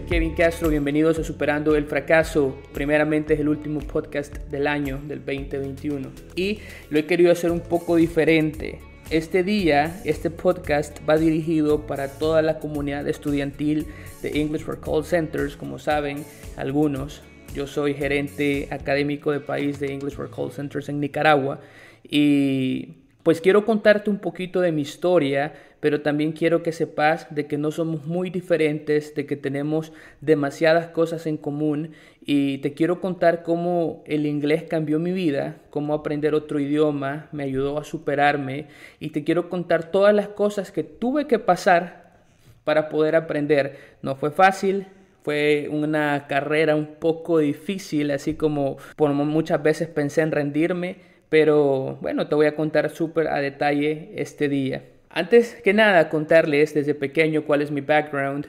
Kevin Castro, bienvenidos a Superando el Fracaso. Primeramente es el último podcast del año, del 2021, y lo he querido hacer un poco diferente. Este podcast va dirigido para toda la comunidad estudiantil de English for Call Centers. Como saben algunos, yo soy gerente académico de país de English for Call Centers en Nicaragua, y pues quiero contarte un poquito de mi historia, pero también quiero que sepas de que no somos muy diferentes, de que tenemos demasiadas cosas en común, y te quiero contar cómo el inglés cambió mi vida, cómo aprender otro idioma me ayudó a superarme, y te quiero contar todas las cosas que tuve que pasar para poder aprender. No fue fácil. Fue una carrera un poco difícil, así como por muchas veces pensé en rendirme, pero bueno, te voy a contar súper a detalle este día. Antes que nada, contarles desde pequeño cuál es mi background.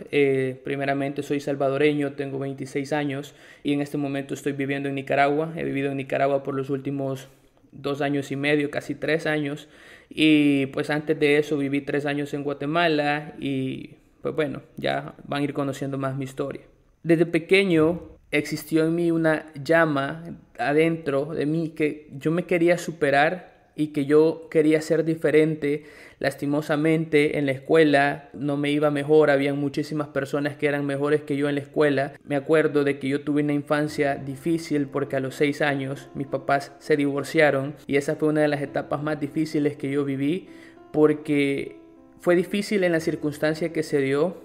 Primeramente soy salvadoreño, tengo 26 años y en este momento estoy viviendo en Nicaragua. He vivido en Nicaragua por los últimos 2 años y medio, casi 3 años. Y pues antes de eso viví 3 años en Guatemala y pues bueno, ya van a ir conociendo más mi historia. Desde pequeño existió en mí una llama adentro de mí que yo me quería superar y que yo quería ser diferente. Lastimosamente en la escuela no me iba mejor, había muchísimas personas que eran mejores que yo en la escuela. Me acuerdo de que yo tuve una infancia difícil porque a los 6 años mis papás se divorciaron y esa fue una de las etapas más difíciles que yo viví, porque fue difícil en la circunstancia que se dio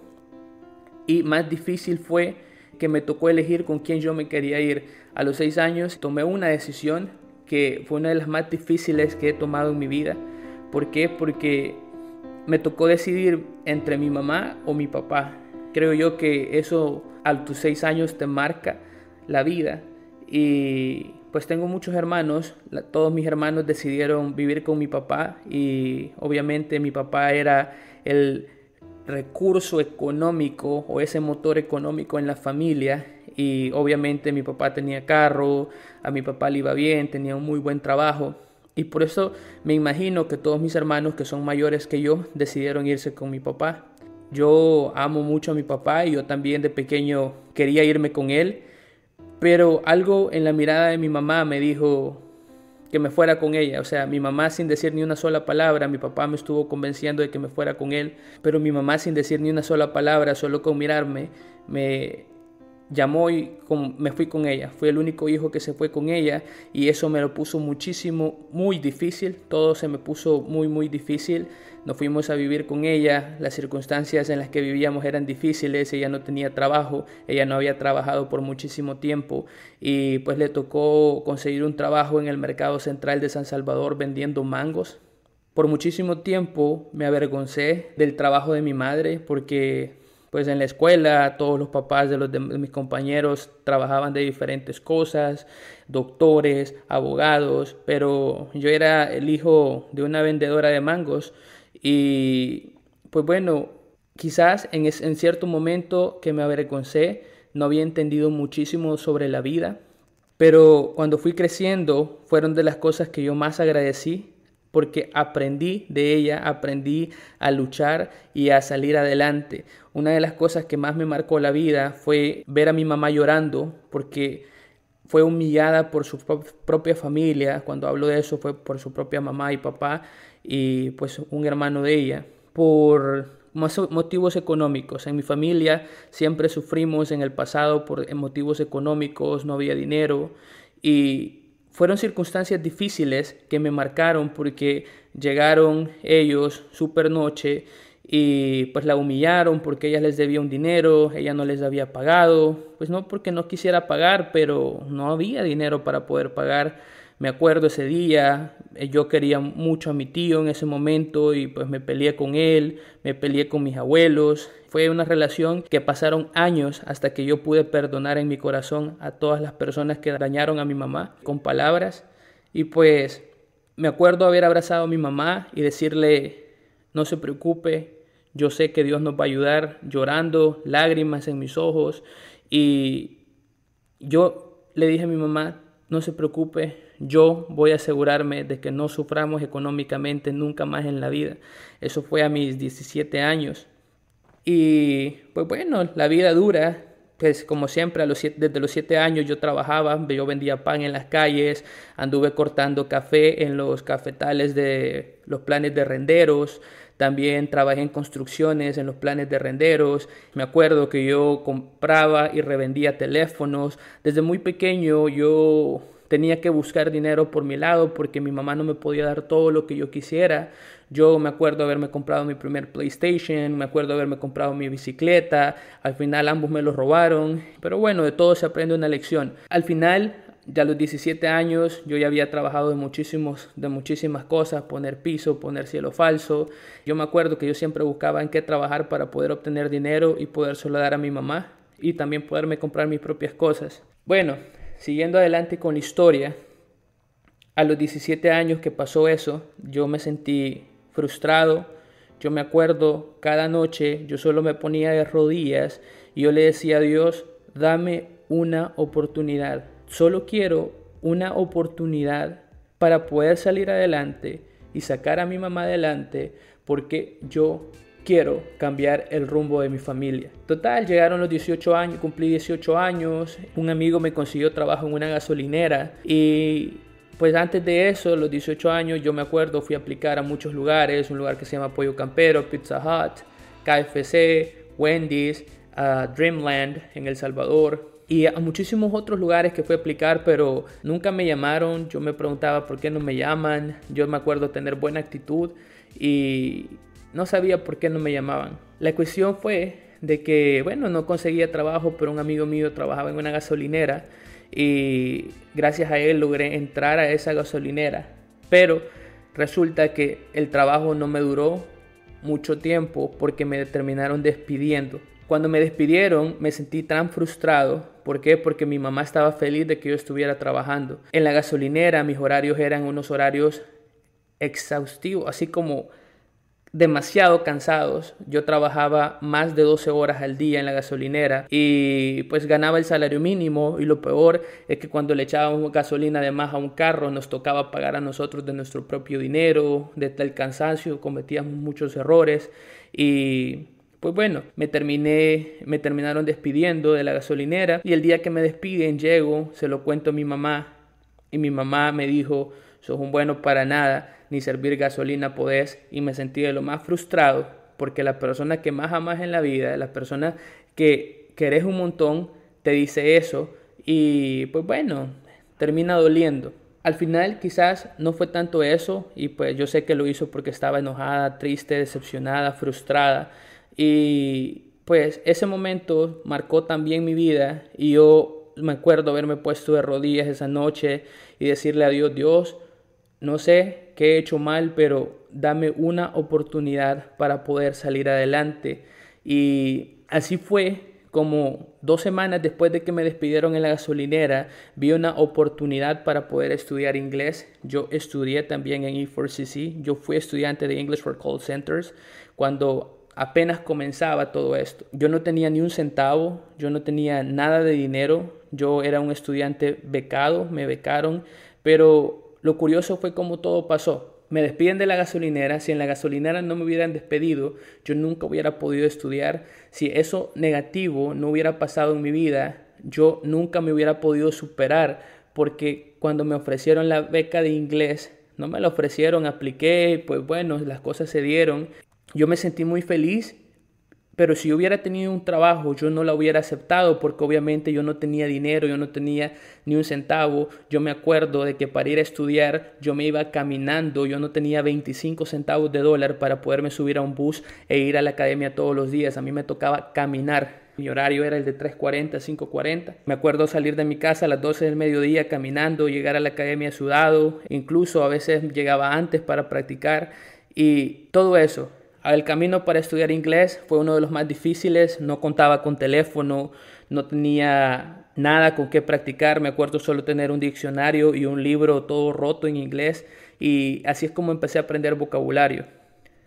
y más difícil fue que me tocó elegir con quién yo me quería ir. A los 6 años tomé una decisión que fue una de las más difíciles que he tomado en mi vida. ¿Por qué? Porque me tocó decidir entre mi mamá o mi papá. Creo yo que eso a tus 6 años te marca la vida. Y pues tengo muchos hermanos. Todos mis hermanos decidieron vivir con mi papá y obviamente mi papá era el recurso económico o ese motor económico en la familia, y obviamente mi papá tenía carro, a mi papá le iba bien, tenía un muy buen trabajo, y por eso me imagino que todos mis hermanos que son mayores que yo decidieron irse con mi papá. Yo amo mucho a mi papá y yo también de pequeño quería irme con él, pero algo en la mirada de mi mamá me dijo que me fuera con ella. O sea, mi mamá sin decir ni una sola palabra, mi papá me estuvo convenciendo de que me fuera con él, pero mi mamá sin decir ni una sola palabra, solo con mirarme, me llamó y me fui con ella. Fui el único hijo que se fue con ella y eso me lo puso muchísimo, muy difícil. Todo se me puso muy difícil. Nos fuimos a vivir con ella. Las circunstancias en las que vivíamos eran difíciles. Ella no tenía trabajo, ella no había trabajado por muchísimo tiempo y pues le tocó conseguir un trabajo en el mercado central de San Salvador vendiendo mangos. Por muchísimo tiempo me avergoncé del trabajo de mi madre porque pues en la escuela todos los papás de mis compañeros trabajaban de diferentes cosas, doctores, abogados, pero yo era el hijo de una vendedora de mangos y pues bueno, quizás en cierto momento que me avergoncé, no había entendido muchísimo sobre la vida, pero cuando fui creciendo fueron de las cosas que yo más agradecí, porque aprendí de ella, aprendí a luchar y a salir adelante. Una de las cosas que más me marcó la vida fue ver a mi mamá llorando porque fue humillada por su propia familia. Cuando hablo de eso fue por su propia mamá y papá y pues un hermano de ella, por motivos económicos. En mi familia siempre sufrimos en el pasado por motivos económicos, no había dinero y fueron circunstancias difíciles que me marcaron porque llegaron ellos súper noche y pues la humillaron porque ella les debía un dinero, ella no les había pagado, pues no porque no quisiera pagar, pero no había dinero para poder pagar. Me acuerdo ese día, yo quería mucho a mi tío en ese momento y pues me peleé con él, me peleé con mis abuelos. Fue una relación que pasaron años hasta que yo pude perdonar en mi corazón a todas las personas que dañaron a mi mamá con palabras. Y pues me acuerdo haber abrazado a mi mamá y decirle, no se preocupe, yo sé que Dios nos va a ayudar, llorando, lágrimas en mis ojos. Y yo le dije a mi mamá, no se preocupe, yo voy a asegurarme de que no suframos económicamente nunca más en la vida. Eso fue a mis 17 años. Y pues bueno, la vida dura, pues como siempre, desde los 7 años yo trabajaba, yo vendía pan en las calles, anduve cortando café en los cafetales de los planes de renderos, también trabajé en construcciones en los planes de renderos. Me acuerdo que yo compraba y revendía teléfonos. Desde muy pequeño yo tenía que buscar dinero por mi lado porque mi mamá no me podía dar todo lo que yo quisiera. Yo me acuerdo haberme comprado mi primer PlayStation, me acuerdo haberme comprado mi bicicleta. Al final ambos me lo robaron. Pero bueno, de todo se aprende una lección. Al final, ya a los 17 años, yo ya había trabajado de muchísimas cosas, poner piso, poner cielo falso. Yo me acuerdo que yo siempre buscaba en qué trabajar para poder obtener dinero y podérselo dar a mi mamá y también poderme comprar mis propias cosas. Bueno, siguiendo adelante con la historia, a los 17 años que pasó eso, yo me sentí frustrado. Yo me acuerdo cada noche, yo solo me ponía de rodillas y yo le decía a Dios, dame una oportunidad. Solo quiero una oportunidad para poder salir adelante y sacar a mi mamá adelante porque yo quiero cambiar el rumbo de mi familia. Total, llegaron los 18 años, cumplí 18 años, un amigo me consiguió trabajo en una gasolinera y pues antes de eso, los 18 años, yo me acuerdo, fui a aplicar a muchos lugares, un lugar que se llama Pollo Campero, Pizza Hut, KFC, Wendy's, Dreamland en El Salvador y a muchísimos otros lugares que fui a aplicar, pero nunca me llamaron. Yo me preguntaba por qué no me llaman. Yo me acuerdo tener buena actitud y no sabía por qué no me llamaban. La cuestión fue de que, bueno, no conseguía trabajo, pero un amigo mío trabajaba en una gasolinera y gracias a él logré entrar a esa gasolinera. Pero resulta que el trabajo no me duró mucho tiempo porque me terminaron despidiendo. Cuando me despidieron me sentí tan frustrado. ¿Por qué? Porque mi mamá estaba feliz de que yo estuviera trabajando. En la gasolinera mis horarios eran unos horarios exhaustivos, así como demasiado cansados. Yo trabajaba más de 12 horas al día en la gasolinera y pues ganaba el salario mínimo y lo peor es que cuando le echábamos gasolina de más a un carro nos tocaba pagar a nosotros de nuestro propio dinero, de tal cansancio, cometíamos muchos errores y pues bueno, me terminaron despidiendo de la gasolinera y el día que me despiden llego, se lo cuento a mi mamá y mi mamá me dijo, sos un bueno para nada, ni servir gasolina podés, y me sentí de lo más frustrado porque la persona que más amas en la vida, la persona que querés un montón, te dice eso y pues bueno, termina doliendo. Al final quizás no fue tanto eso y pues yo sé que lo hizo porque estaba enojada, triste, decepcionada, frustrada y pues ese momento marcó también mi vida y yo me acuerdo haberme puesto de rodillas esa noche y decirle a Dios, Dios, no sé qué he hecho mal, pero dame una oportunidad para poder salir adelante. Y así fue como 2 semanas después de que me despidieron en la gasolinera, vi una oportunidad para poder estudiar inglés. Yo estudié también en E4CC. Yo fui estudiante de English for Call Centers cuando apenas comenzaba todo esto. Yo no tenía ni un centavo, yo no tenía nada de dinero. Yo era un estudiante becado, me becaron, pero lo curioso fue cómo todo pasó. Me despiden de la gasolinera. Si en la gasolinera no me hubieran despedido, yo nunca hubiera podido estudiar. Si eso negativo no hubiera pasado en mi vida, yo nunca me hubiera podido superar. Porque cuando me ofrecieron la beca de inglés, no me la ofrecieron, apliqué, pues bueno, las cosas se dieron. Yo me sentí muy feliz. Pero si yo hubiera tenido un trabajo, yo no la hubiera aceptado porque obviamente yo no tenía dinero, yo no tenía ni un centavo. Yo me acuerdo de que para ir a estudiar yo me iba caminando, yo no tenía 25 centavos de dólar para poderme subir a un bus e ir a la academia todos los días. A mí me tocaba caminar. Mi horario era el de 3:40, 5:40. Me acuerdo salir de mi casa a las 12 del mediodía caminando, llegar a la academia sudado. Incluso a veces llegaba antes para practicar y todo eso. El camino para estudiar inglés fue uno de los más difíciles, no contaba con teléfono, no tenía nada con qué practicar, me acuerdo solo tener un diccionario y un libro todo roto en inglés y así es como empecé a aprender vocabulario.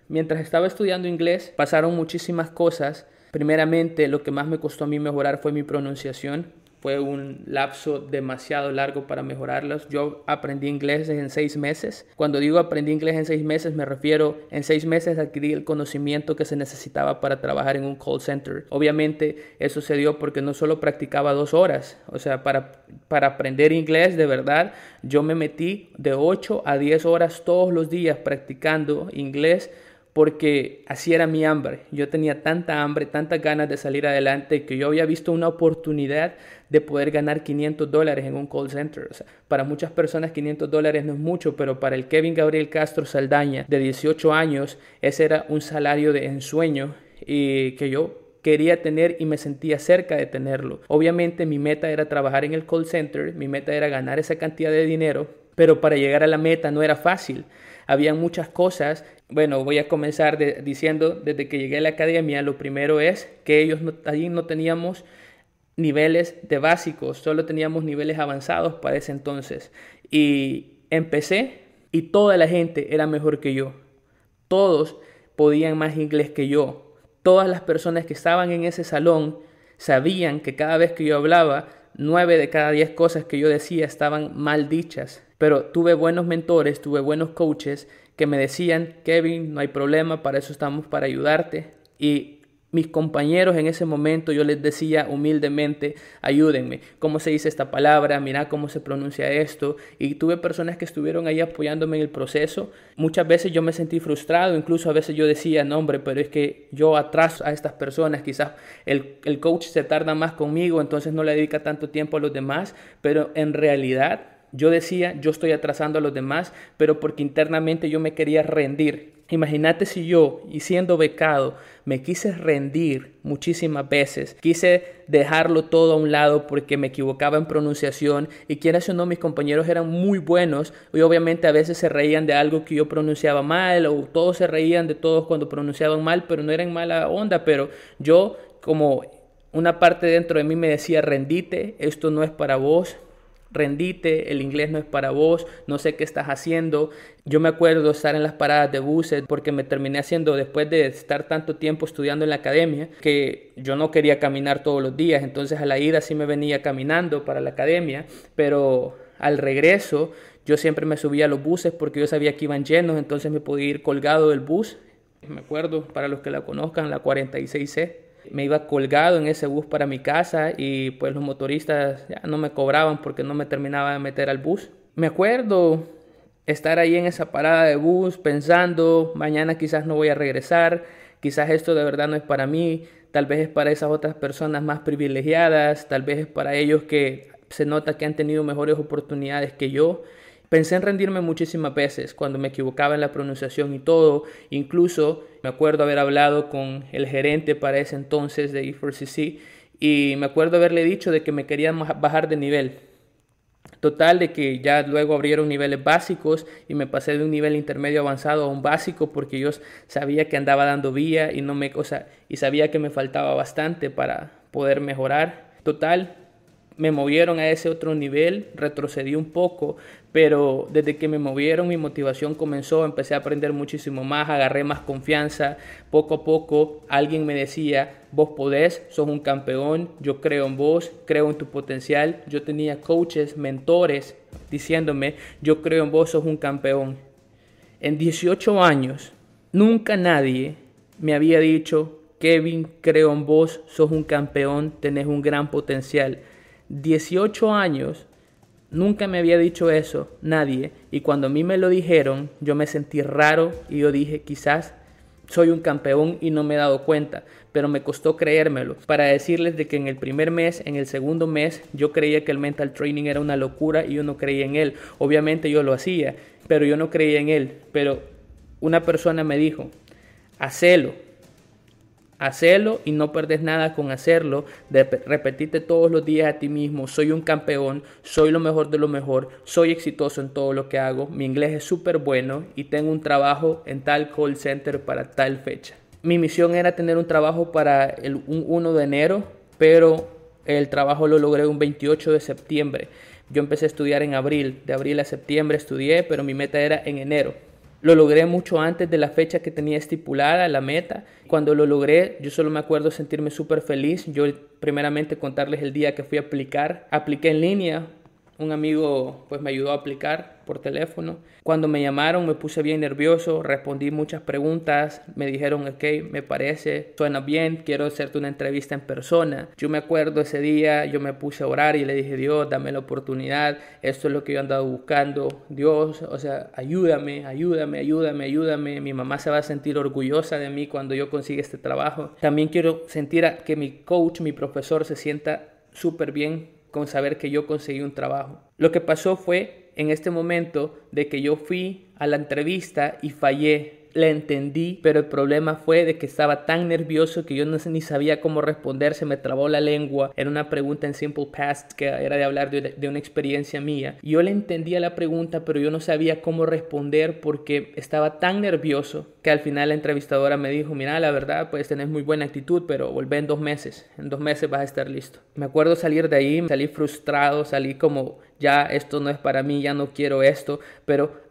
Mientras estaba estudiando inglés pasaron muchísimas cosas, primeramente lo que más me costó a mí mejorar fue mi pronunciación. Fue un lapso demasiado largo para mejorarlos. Yo aprendí inglés en 6 meses. Cuando digo aprendí inglés en 6 meses, me refiero en 6 meses adquirí el conocimiento que se necesitaba para trabajar en un call center. Obviamente eso se dio porque no solo practicaba 2 horas. O sea, para aprender inglés de verdad, yo me metí de 8 a 10 horas todos los días practicando inglés, porque así era mi hambre. Yo tenía tanta hambre, tantas ganas de salir adelante, que yo había visto una oportunidad de poder ganar $500 en un call center. O sea, para muchas personas $500 no es mucho, pero para el Kevin Gabriel Castro Saldaña, de 18 años, ese era un salario de ensueño y que yo quería tener y me sentía cerca de tenerlo. Obviamente mi meta era trabajar en el call center, mi meta era ganar esa cantidad de dinero, pero para llegar a la meta no era fácil. Había muchas cosas. Bueno, voy a comenzar diciendo, desde que llegué a la academia, lo primero es que allí no teníamos niveles de básicos, solo teníamos niveles avanzados para ese entonces. Y empecé y toda la gente era mejor que yo. Todos podían más inglés que yo. Todas las personas que estaban en ese salón sabían que cada vez que yo hablaba, 9 de cada 10 cosas que yo decía estaban mal dichas. Pero tuve buenos mentores, tuve buenos coaches que me decían, Kevin, no hay problema, para eso estamos, para ayudarte. Y mis compañeros en ese momento, yo les decía humildemente, ayúdenme, ¿cómo se dice esta palabra? Mira cómo se pronuncia esto. Y tuve personas que estuvieron ahí apoyándome en el proceso. Muchas veces yo me sentí frustrado, incluso a veces yo decía, no hombre, pero es que yo atraso a estas personas, quizás el coach se tarda más conmigo, entonces no le dedica tanto tiempo a los demás, pero en realidad yo decía, yo estoy atrasando a los demás, pero porque internamente yo me quería rendir. Imagínate si yo, y siendo becado, me quise rendir muchísimas veces. Quise dejarlo todo a un lado porque me equivocaba en pronunciación. Y quieras o no, mis compañeros eran muy buenos. Y obviamente a veces se reían de algo que yo pronunciaba mal. O todos se reían de todos cuando pronunciaban mal, pero no era en mala onda. Pero yo, como una parte dentro de mí me decía, rendite, esto no es para vos. Rendite, el inglés no es para vos, no sé qué estás haciendo. Yo me acuerdo estar en las paradas de buses porque me terminé haciendo, después de estar tanto tiempo estudiando en la academia, que yo no quería caminar todos los días, entonces a la ida sí me venía caminando para la academia, pero al regreso yo siempre me subía a los buses porque yo sabía que iban llenos, entonces me podía ir colgado del bus. Me acuerdo, para los que la conozcan, la 46C. Me iba colgado en ese bus para mi casa y pues los motoristas ya no me cobraban porque no me terminaba de meter al bus. Me acuerdo estar ahí en esa parada de bus pensando, mañana quizás no voy a regresar, quizás esto de verdad no es para mí, tal vez es para esas otras personas más privilegiadas, tal vez es para ellos que se nota que han tenido mejores oportunidades que yo. Pensé en rendirme muchísimas veces cuando me equivocaba en la pronunciación y todo. Incluso me acuerdo haber hablado con el gerente para ese entonces de E4CC y me acuerdo haberle dicho de que me querían bajar de nivel. Total, de que ya luego abrieron niveles básicos y me pasé de un nivel intermedio avanzado a un básico porque yo sabía que andaba dando vía y y sabía que me faltaba bastante para poder mejorar. Total, me movieron a ese otro nivel, retrocedí un poco, pero desde que me movieron mi motivación comenzó, empecé a aprender muchísimo más, agarré más confianza, poco a poco alguien me decía, vos podés, sos un campeón, yo creo en vos, creo en tu potencial. Yo tenía coaches, mentores diciéndome, yo creo en vos, sos un campeón. En 18 años, nunca nadie me había dicho, Kevin, creo en vos, sos un campeón, tenés un gran potencial. 18 años, nunca me había dicho eso nadie, y cuando a mí me lo dijeron yo me sentí raro y yo dije, quizás soy un campeón y no me he dado cuenta, pero me costó creérmelo. Para decirles de que en el primer mes, en el segundo mes, yo creía que el mental training era una locura y yo no creía en él. Obviamente yo lo hacía, pero yo no creía en él. Pero una persona me dijo, hacelo y no perdes nada con hacerlo. Repetirte todos los días a ti mismo, soy un campeón, soy lo mejor de lo mejor, soy exitoso en todo lo que hago, mi inglés es súper bueno y tengo un trabajo en tal call center para tal fecha. Mi misión era tener un trabajo para un 1 de enero, pero el trabajo lo logré un 28 de septiembre. Yo empecé a estudiar en abril, de abril a septiembre estudié, pero mi meta era en enero. Lo logré mucho antes de la fecha que tenía estipulada, la meta. Cuando lo logré, yo solo me acuerdo sentirme súper feliz. Yo primeramente contarles el día que fui a aplicar. Apliqué en línea. Un amigo pues me ayudó a aplicar por teléfono. Cuando me llamaron me puse bien nervioso, respondí muchas preguntas, me dijeron ok, me parece, suena bien, quiero hacerte una entrevista en persona. Yo me acuerdo ese día, yo me puse a orar y le dije, Dios, dame la oportunidad, esto es lo que yo he andado buscando, Dios, o sea, ayúdame, mi mamá se va a sentir orgullosa de mí cuando yo consiga este trabajo. También quiero sentir que mi coach, mi profesor se sienta súper bien con saber que yo conseguí un trabajo. Lo que pasó fue en este momento de que yo fui a la entrevista y fallé. La entendí, pero el problema fue de que estaba tan nervioso que yo ni sabía cómo responder, se me trabó la lengua. Era una pregunta en Simple Past que era de hablar de una experiencia mía. Yo le entendía la pregunta, pero yo no sabía cómo responder porque estaba tan nervioso que al final la entrevistadora me dijo, mira, la verdad, pues tenés muy buena actitud, pero volvé en 2 meses. En 2 meses vas a estar listo. Me acuerdo salir de ahí, salí frustrado, salí como, ya esto no es para mí, ya no quiero esto, pero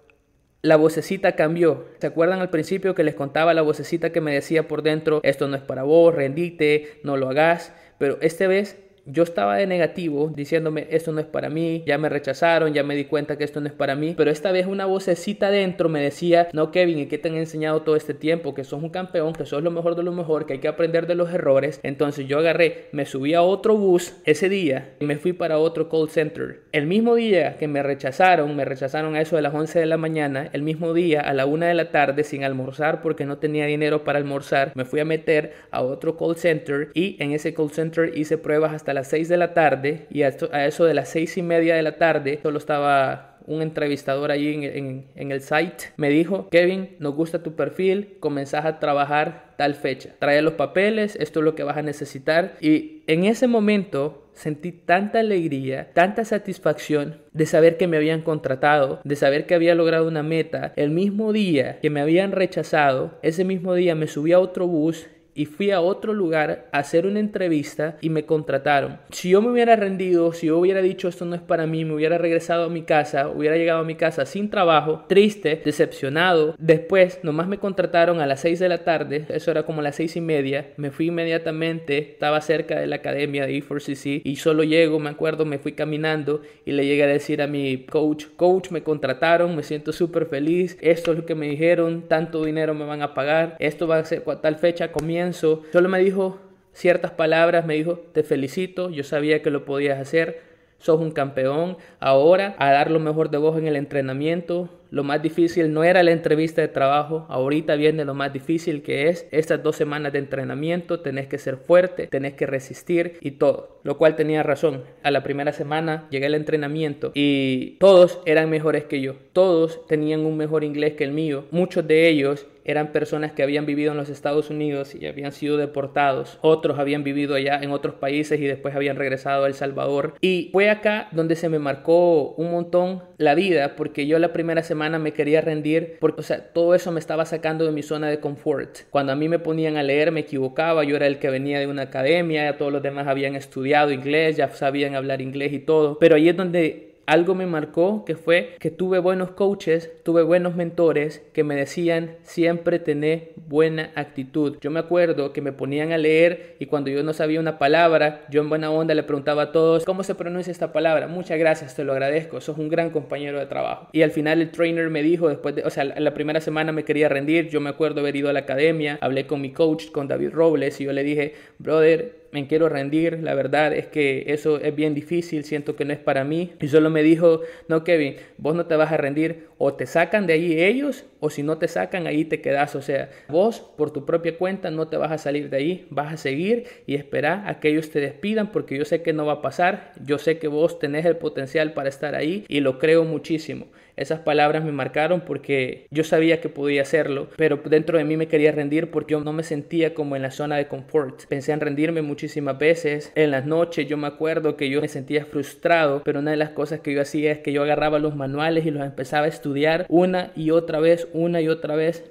la vocecita cambió. ¿Se acuerdan al principio que les contaba la vocecita que me decía por dentro, esto no es para vos, rendite, no lo hagas? Pero esta vez yo estaba de negativo, diciéndome, esto no es para mí, ya me rechazaron, ya me di cuenta que esto no es para mí. Pero esta vez una vocecita dentro me decía, no Kevin, ¿y qué te han enseñado todo este tiempo? Que sos un campeón, que sos lo mejor de lo mejor, que hay que aprender de los errores. Entonces yo agarré, me subí a otro bus ese día y me fui para otro call center. El mismo día que me rechazaron a eso de las 11 de la mañana, el mismo día a la 1 de la tarde sin almorzar porque no tenía dinero para almorzar, me fui a meter a otro call center y en ese call center hice pruebas hasta las 6 de la tarde y a eso de las 6:30 de la tarde solo estaba un entrevistador allí en el site. Me dijo, Kevin, nos gusta tu perfil, comenzás a trabajar tal fecha, trae los papeles, esto es lo que vas a necesitar. Y en ese momento sentí tanta alegría, tanta satisfacción de saber que me habían contratado, de saber que había logrado una meta. El mismo día que me habían rechazado, ese mismo día me subí a otro bus y fui a otro lugar a hacer una entrevista y me contrataron. Si yo me hubiera rendido, si yo hubiera dicho esto no es para mí, me hubiera regresado a mi casa, hubiera llegado a mi casa sin trabajo, triste, decepcionado. Después nomás me contrataron a las 6 de la tarde, eso era como las 6:30. Me fui inmediatamente, estaba cerca de la academia de E4CC y solo llego, me acuerdo, me fui caminando y le llegué a decir a mi coach, me contrataron, me siento súper feliz, esto es lo que me dijeron, tanto dinero me van a pagar, esto va a ser tal fecha, comienzo. Solo me dijo ciertas palabras, me dijo, te felicito, yo sabía que lo podías hacer, sos un campeón, ahora a dar lo mejor de vos en el entrenamiento. Lo más difícil no era la entrevista de trabajo, ahorita viene lo más difícil, que es estas 2 semanas de entrenamiento, tenés que ser fuerte, tenés que resistir y todo, lo cual tenía razón. A la primera semana llegué al entrenamiento y todos eran mejores que yo, todos tenían un mejor inglés que el mío, muchos de ellos eran personas que habían vivido en los Estados Unidos y habían sido deportados. Otros habían vivido allá en otros países y después habían regresado a El Salvador. Y fue acá donde se me marcó un montón la vida, porque yo la primera semana me quería rendir, porque, todo eso me estaba sacando de mi zona de confort. Cuando a mí me ponían a leer me equivocaba, yo era el que venía de una academia, ya todos los demás habían estudiado inglés, ya sabían hablar inglés y todo. Pero ahí es donde algo me marcó, que fue que tuve buenos coaches, tuve buenos mentores que me decían siempre tener buena actitud. Yo me acuerdo que me ponían a leer y cuando yo no sabía una palabra, yo en buena onda le preguntaba a todos, ¿cómo se pronuncia esta palabra? Muchas gracias, te lo agradezco, sos un gran compañero de trabajo. Y al final el trainer me dijo, la primera semana me quería rendir, yo me acuerdo haber ido a la academia, hablé con mi coach, con David Robles, y yo le dije, brother, me quiero rendir, la verdad es que eso es bien difícil, siento que no es para mí. Y solo me dijo, no Kevin, vos no te vas a rendir, o te sacan de ahí ellos, o si no te sacan, ahí te quedas. O sea, vos por tu propia cuenta no te vas a salir de ahí, vas a seguir y esperar a que ellos te despidan, porque yo sé que no va a pasar, yo sé que vos tenés el potencial para estar ahí y lo creo muchísimo. Esas palabras me marcaron porque yo sabía que podía hacerlo, pero dentro de mí me quería rendir porque yo no me sentía como en la zona de confort. Pensé en rendirme muchísimas veces. En las noches yo me acuerdo que yo me sentía frustrado, pero una de las cosas que yo hacía es que yo agarraba los manuales y los empezaba a estudiar una y otra vez.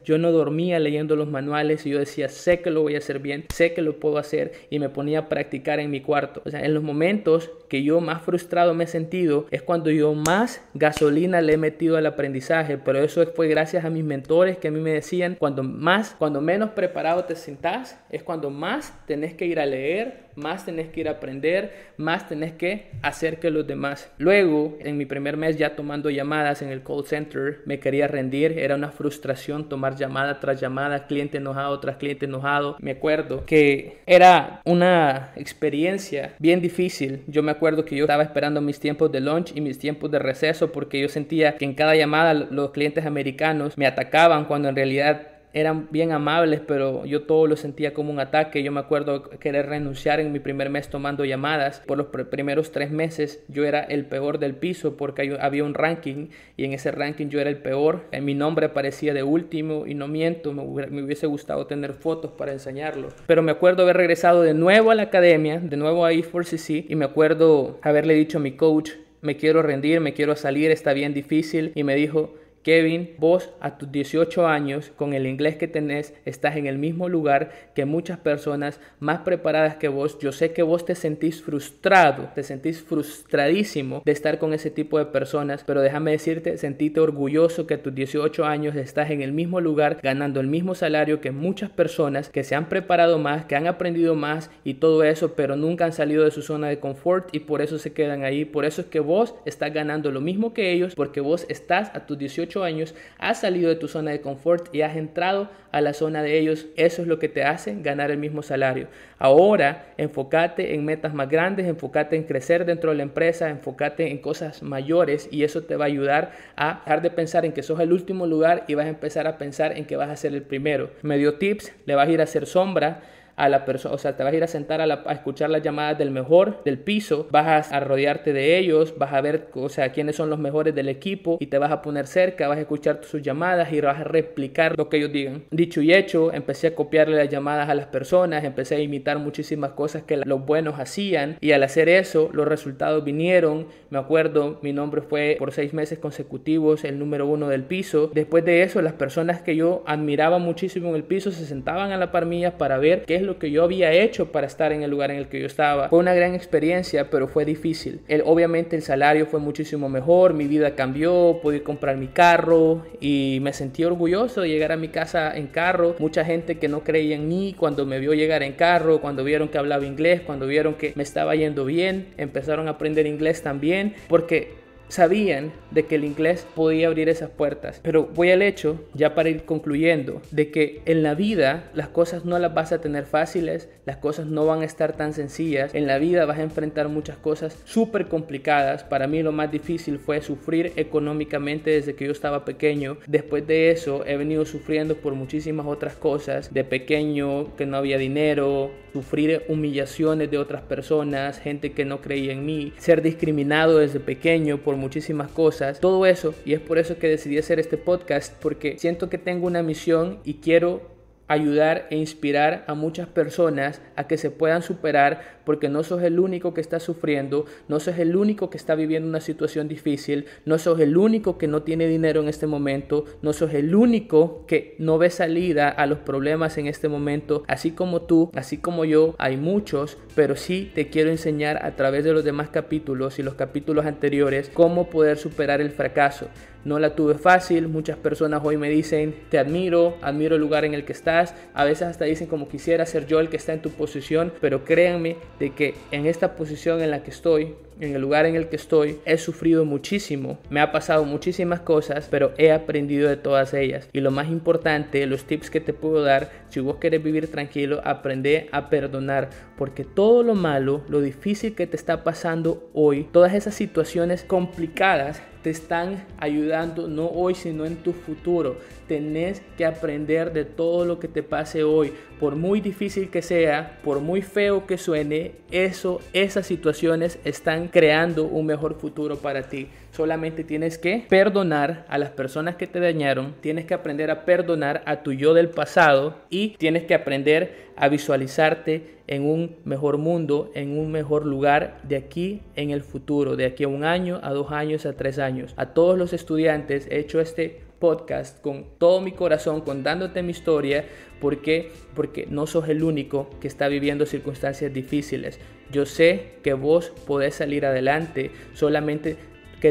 Yo no dormía leyendo los manuales y yo decía, sé que lo voy a hacer bien, sé que lo puedo hacer, y me ponía a practicar en mi cuarto. O sea, en los momentos que yo más frustrado me he sentido es cuando yo más gasolina le he metido metido al aprendizaje, pero eso fue gracias a mis mentores que a mí me decían, cuando menos preparado te sentás, es cuando más tenés que ir a leer, más tenés que ir a aprender, más tenés que hacer que los demás. Luego, en mi primer mes ya tomando llamadas en el call center, me quería rendir, era una frustración tomar llamada tras llamada, cliente enojado tras cliente enojado. Me acuerdo que era una experiencia bien difícil. Yo me acuerdo que yo estaba esperando mis tiempos de lunch y mis tiempos de receso porque yo sentía que en cada llamada los clientes americanos me atacaban cuando en realidad eran bien amables, pero yo todo lo sentía como un ataque. Yo me acuerdo querer renunciar en mi primer mes tomando llamadas. Por los primeros 3 meses yo era el peor del piso porque había un ranking y en ese ranking yo era el peor. En mi nombre aparecía de último y no miento, me hubiese gustado tener fotos para enseñarlo. Pero me acuerdo haber regresado de nuevo a la academia, de nuevo a E4CC, y me acuerdo haberle dicho a mi coach, me quiero rendir, me quiero salir, está bien difícil, y me dijo, Kevin, vos a tus 18 años, con el inglés que tenés, estás en el mismo lugar que muchas personas más preparadas que vos. Yo sé que vos te sentís frustrado, te sentís frustradísimo de estar con ese tipo de personas, pero déjame decirte, sentite orgulloso que a tus 18 años estás en el mismo lugar, ganando el mismo salario que muchas personas que se han preparado más, que han aprendido más y todo eso, pero nunca han salido de su zona de confort y por eso se quedan ahí. Por eso es que vos estás ganando lo mismo que ellos, porque vos estás a tus 18 años, has salido de tu zona de confort y has entrado a la zona de ellos. Eso es lo que te hace ganar el mismo salario. Ahora, enfócate en metas más grandes, enfócate en crecer dentro de la empresa, enfócate en cosas mayores y eso te va a ayudar a dejar de pensar en que sos el último lugar y vas a empezar a pensar en que vas a ser el primero. Me dio tips, le vas a ir a hacer sombra a la persona, o sea, te vas a ir a sentar a escuchar las llamadas del mejor del piso, vas a rodearte de ellos, vas a ver, o sea, quiénes son los mejores del equipo y te vas a poner cerca, vas a escuchar sus llamadas y vas a replicar lo que ellos digan. Dicho y hecho, empecé a copiarle las llamadas a las personas, empecé a imitar muchísimas cosas que los buenos hacían y al hacer eso, los resultados vinieron. Me acuerdo, mi nombre fue por 6 meses consecutivos el número 1 del piso. Después de eso, las personas que yo admiraba muchísimo en el piso se sentaban a la par mía para ver qué es lo que yo había hecho para estar en el lugar en el que yo estaba. Fue una gran experiencia, pero fue difícil. Obviamente el salario fue muchísimo mejor, mi vida cambió, pude comprar mi carro y me sentí orgulloso de llegar a mi casa en carro. Mucha gente que no creía en mí cuando me vio llegar en carro, cuando vieron que hablaba inglés, cuando vieron que me estaba yendo bien, empezaron a aprender inglés también, porque sabían de que el inglés podía abrir esas puertas. Pero voy al hecho, ya para ir concluyendo, de que en la vida las cosas no las vas a tener fáciles, las cosas no van a estar tan sencillas. En la vida vas a enfrentar muchas cosas súper complicadas. Para mí lo más difícil fue sufrir económicamente desde que yo estaba pequeño. Después de eso he venido sufriendo por muchísimas otras cosas. De pequeño que no había dinero, sufrir humillaciones de otras personas, gente que no creía en mí, ser discriminado desde pequeño por muchísimas cosas, todo eso, y es por eso que decidí hacer este podcast, porque siento que tengo una misión y quiero ayudar e inspirar a muchas personas a que se puedan superar, porque no sos el único que está sufriendo, no sos el único que está viviendo una situación difícil, no sos el único que no tiene dinero en este momento, no sos el único que no ve salida a los problemas en este momento. Así como tú, así como yo, hay muchos, pero sí te quiero enseñar a través de los demás capítulos y los capítulos anteriores cómo poder superar el fracaso. No la tuve fácil, muchas personas hoy me dicen, te admiro el lugar en el que estás, a veces hasta dicen como quisiera ser yo el que está en tu posición, pero créanme de que en esta posición en la que estoy, en el lugar en el que estoy, he sufrido muchísimo, me ha pasado muchísimas cosas, pero he aprendido de todas ellas. Y lo más importante, los tips que te puedo dar, si vos querés vivir tranquilo, aprende a perdonar, porque todo lo malo, lo difícil que te está pasando hoy, todas esas situaciones complicadas, te están ayudando no hoy sino en tu futuro. Tenés que aprender de todo lo que te pase hoy, por muy difícil que sea, por muy feo que suene, esas situaciones están creando un mejor futuro para ti. Solamente tienes que perdonar a las personas que te dañaron, tienes que aprender a perdonar a tu yo del pasado y tienes que aprender a visualizarte en un mejor mundo, en un mejor lugar de aquí en el futuro, de aquí a 1 año, a 2 años, a 3 años. A todos los estudiantes he hecho este podcast con todo mi corazón, contándote mi historia. ¿Por qué? Porque no sos el único que está viviendo circunstancias difíciles. Yo sé que vos podés salir adelante, solamente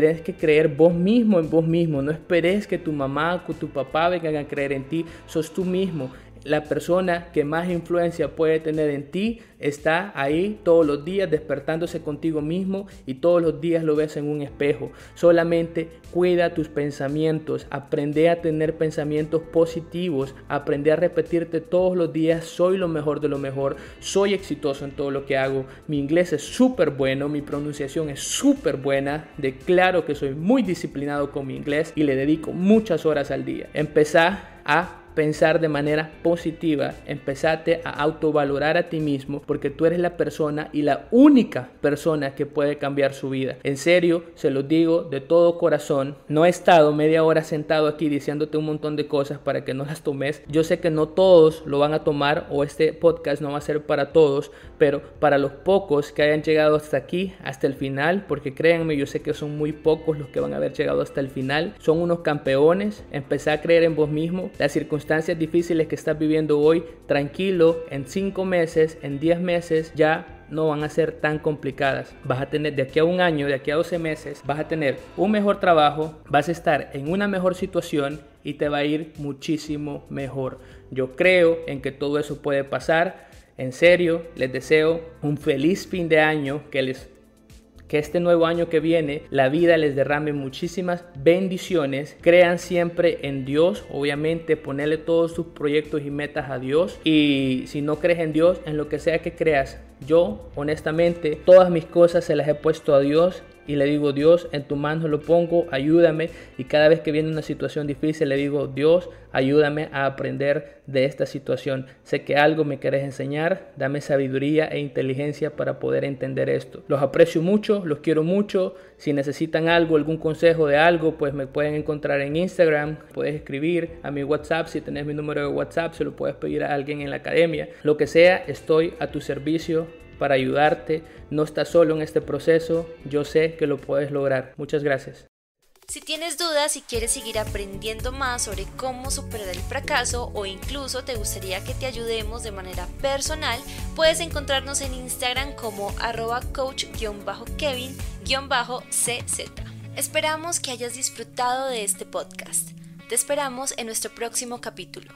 Tienes que creer vos mismo en vos mismo. No esperes que tu mamá o tu papá vengan a creer en ti. Sos tú mismo. La persona que más influencia puede tener en ti está ahí todos los días despertándose contigo mismo y todos los días lo ves en un espejo. Solamente cuida tus pensamientos, aprende a tener pensamientos positivos, aprende a repetirte todos los días: soy lo mejor de lo mejor, soy exitoso en todo lo que hago, mi inglés es súper bueno, mi pronunciación es súper buena, declaro que soy muy disciplinado con mi inglés y le dedico muchas horas al día. Empezá a pensar de manera positiva, empezate a autovalorar a ti mismo, porque tú eres la persona y la única persona que puede cambiar su vida. En serio, se los digo de todo corazón. No he estado media hora sentado aquí diciéndote un montón de cosas para que no las tomes. Yo sé que no todos lo van a tomar, o este podcast no va a ser para todos, pero para los pocos que hayan llegado hasta aquí, hasta el final, porque créanme, yo sé que son muy pocos los que van a haber llegado hasta el final, son unos campeones. Empezá a creer en vos mismo. Las circunstancias difíciles que estás viviendo hoy, tranquilo, en 5 meses, en 10 meses ya no van a ser tan complicadas. Vas a tener de aquí a un año, de aquí a 12 meses, vas a tener un mejor trabajo, vas a estar en una mejor situación y te va a ir muchísimo mejor. Yo creo en que todo eso puede pasar. En serio, les deseo un feliz fin de año, que este nuevo año que viene la vida les derrame muchísimas bendiciones. Crean siempre en Dios, obviamente ponerle todos sus proyectos y metas a Dios, y si no crees en Dios, en lo que sea que creas, yo honestamente todas mis cosas se las he puesto a Dios y le digo: Dios, en tu mano lo pongo, ayúdame. Y cada vez que viene una situación difícil le digo: Dios, ayúdame a aprender de esta situación. Sé que algo me querés enseñar, dame sabiduría e inteligencia para poder entender esto. Los aprecio mucho, los quiero mucho. Si necesitan algo, algún consejo de algo, pues me pueden encontrar en Instagram. Puedes escribir a mi WhatsApp. Si tenés mi número de WhatsApp, se lo puedes pedir a alguien en la academia. Lo que sea, estoy a tu servicio para ayudarte. No estás solo en este proceso, yo sé que lo puedes lograr. Muchas gracias. Si tienes dudas y quieres seguir aprendiendo más sobre cómo superar el fracaso, o incluso te gustaría que te ayudemos de manera personal, puedes encontrarnos en Instagram como @coach_kevin_cz. Esperamos que hayas disfrutado de este podcast. Te esperamos en nuestro próximo capítulo.